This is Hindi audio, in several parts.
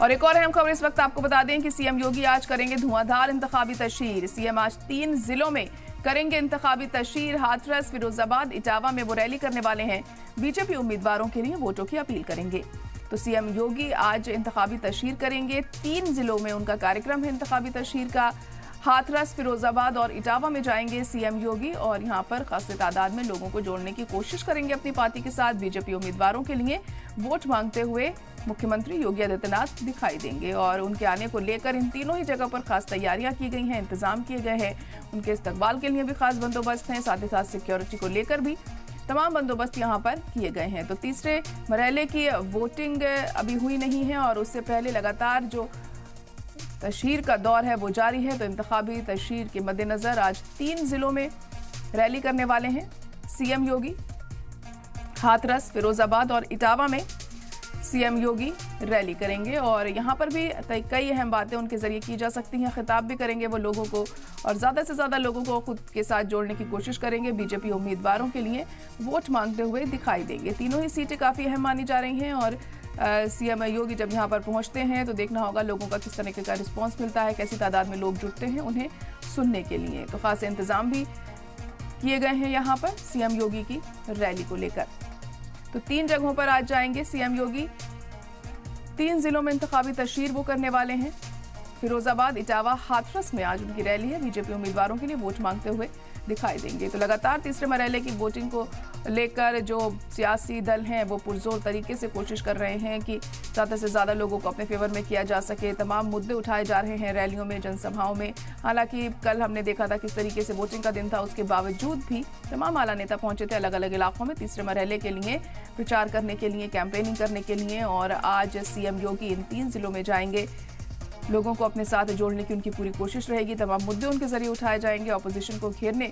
और एक और अहम खबर इस वक्त आपको बता दें कि सीएम योगी आज करेंगे धुआंधार इंतखाबी तशहीर। सीएम आज 3 जिलों में करेंगे इंतखाबी तशहीर। हाथरस, फिरोजाबाद, इटावा में वो रैली करने वाले हैं। बीजेपी उम्मीदवारों के लिए वोटों की अपील करेंगे। तो सीएम योगी आज इंतखाबी तशहीर करेंगे। 3 जिलों में उनका कार्यक्रम है इंतखाबी तशहीर का। हाथरस, फिरोजाबाद और इटावा में जाएंगे सीएम योगी और यहां पर खासी तादाद में लोगों को जोड़ने की कोशिश करेंगे अपनी पार्टी के साथ। बीजेपी उम्मीदवारों के लिए वोट मांगते हुए मुख्यमंत्री योगी आदित्यनाथ दिखाई देंगे और उनके आने को लेकर इन तीनों ही जगह पर खास तैयारियां की गई हैं, इंतजाम किए गए हैं। उनके इस्तकबाल के लिए भी खास बंदोबस्त हैं, साथ ही साथ सिक्योरिटी को लेकर भी तमाम बंदोबस्त यहां पर किए गए हैं। तो तीसरे मरहले की वोटिंग अभी हुई नहीं है और उससे पहले लगातार जो तशहीर का दौर है वो जारी है। तो इंतखाबी तशहीर के मद्देनजर आज 3 जिलों में रैली करने वाले हैं सीएम योगी। हाथरस, फिरोजाबाद और इटावा में सीएम योगी रैली करेंगे और यहां पर भी कई अहम बातें उनके जरिए की जा सकती हैं। खिताब भी करेंगे वो लोगों को और ज्यादा से ज्यादा लोगों को खुद के साथ जोड़ने की कोशिश करेंगे। बीजेपी उम्मीदवारों के लिए वोट मांगते हुए दिखाई देंगे। तीनों ही सीटें काफी अहम मानी जा रही हैं और सीएम योगी जब यहां पर पहुंचते हैं तो देखना होगा लोगों का किस तरीके का रिस्पांस मिलता है, कैसी तादाद में लोग जुटते हैं उन्हें सुनने के लिए। तो खास इंतजाम भी किए गए हैं यहां पर सीएम योगी की रैली को लेकर। तो 3 जगहों पर आज जाएंगे सीएम योगी। 3 जिलों में इंतखाबी तशहीर वो करने वाले हैं। फिरोजाबाद, इटावा, हाथरस में आज उनकी रैली है। बीजेपी उम्मीदवारों के लिए वोट मांगते हुए दिखाई देंगे। तो लगातार तीसरे मरहले की वोटिंग को लेकर जो सियासी दल हैं वो पुरजोर तरीके से कोशिश कर रहे हैं कि ज़्यादा से ज़्यादा लोगों को अपने फेवर में किया जा सके। तमाम मुद्दे उठाए जा रहे हैं रैलियों में, जनसभाओं में। हालांकि कल हमने देखा था किस तरीके से वोटिंग का दिन था, उसके बावजूद भी तमाम आला नेता पहुंचे थे अलग अलग इलाकों में तीसरे मरहले के लिए प्रचार करने के लिए, कैंपेनिंग करने के लिए। और आज सीएम योगी इन 3 जिलों में जाएंगे। लोगों को अपने साथ जोड़ने की उनकी पूरी कोशिश रहेगी। तमाम मुद्दे उनके जरिए उठाए जाएंगे। ऑपोजिशन को घेरने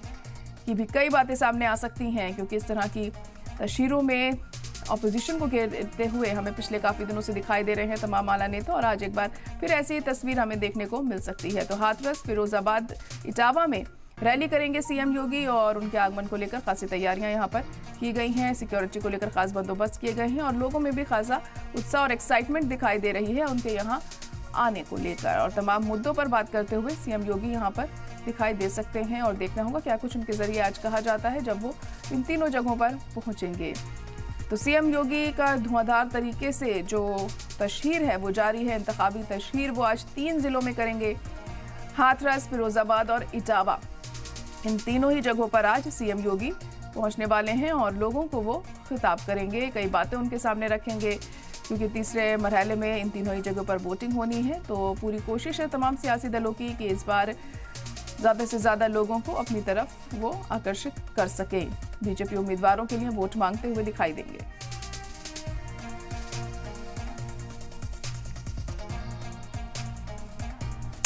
की भी कई बातें सामने आ सकती हैं क्योंकि इस तरह की तशहीरों में ऑपोजिशन को घेरते हुए हमें पिछले काफ़ी दिनों से दिखाई दे रहे हैं तमाम आला नेता और आज एक बार फिर ऐसी तस्वीर हमें देखने को मिल सकती है। तो हाथरस, फिरोजाबाद, इटावा में रैली करेंगे सीएम योगी और उनके आगमन को लेकर खासी तैयारियां यहां पर की गई हैं। सिक्योरिटी को लेकर खास बंदोबस्त किए गए हैं और लोगों में भी खासा उत्साह और एक्साइटमेंट दिखाई दे रही है उनके यहाँ आने को लेकर। और तमाम मुद्दों पर बात करते हुए सीएम योगी यहाँ पर दिखाई दे सकते हैं और देखना होगा क्या कुछ उनके जरिए आज कहा जाता है जब वो इन तीनों जगहों पर पहुंचेंगे। तो सीएम योगी का धुआंधार तरीके से जो तशहीर है वो जारी है। इंतखाबी तशहीर वो आज 3 जिलों में करेंगे। हाथरस, फिरोजाबाद और इटावा, इन तीनों ही जगहों पर आज सीएम योगी पहुंचने वाले हैं और लोगों को वो खिताब करेंगे, कई बातें उनके सामने रखेंगे क्योंकि तीसरे मरहले में इन तीनों ही जगहों पर वोटिंग होनी है। तो पूरी कोशिश है तमाम सियासी दलों की कि इस बार ज़्यादा से ज़्यादा लोगों को अपनी तरफ वो आकर्षित कर सकें। बीजेपी उम्मीदवारों के लिए वोट मांगते हुए दिखाई देंगे।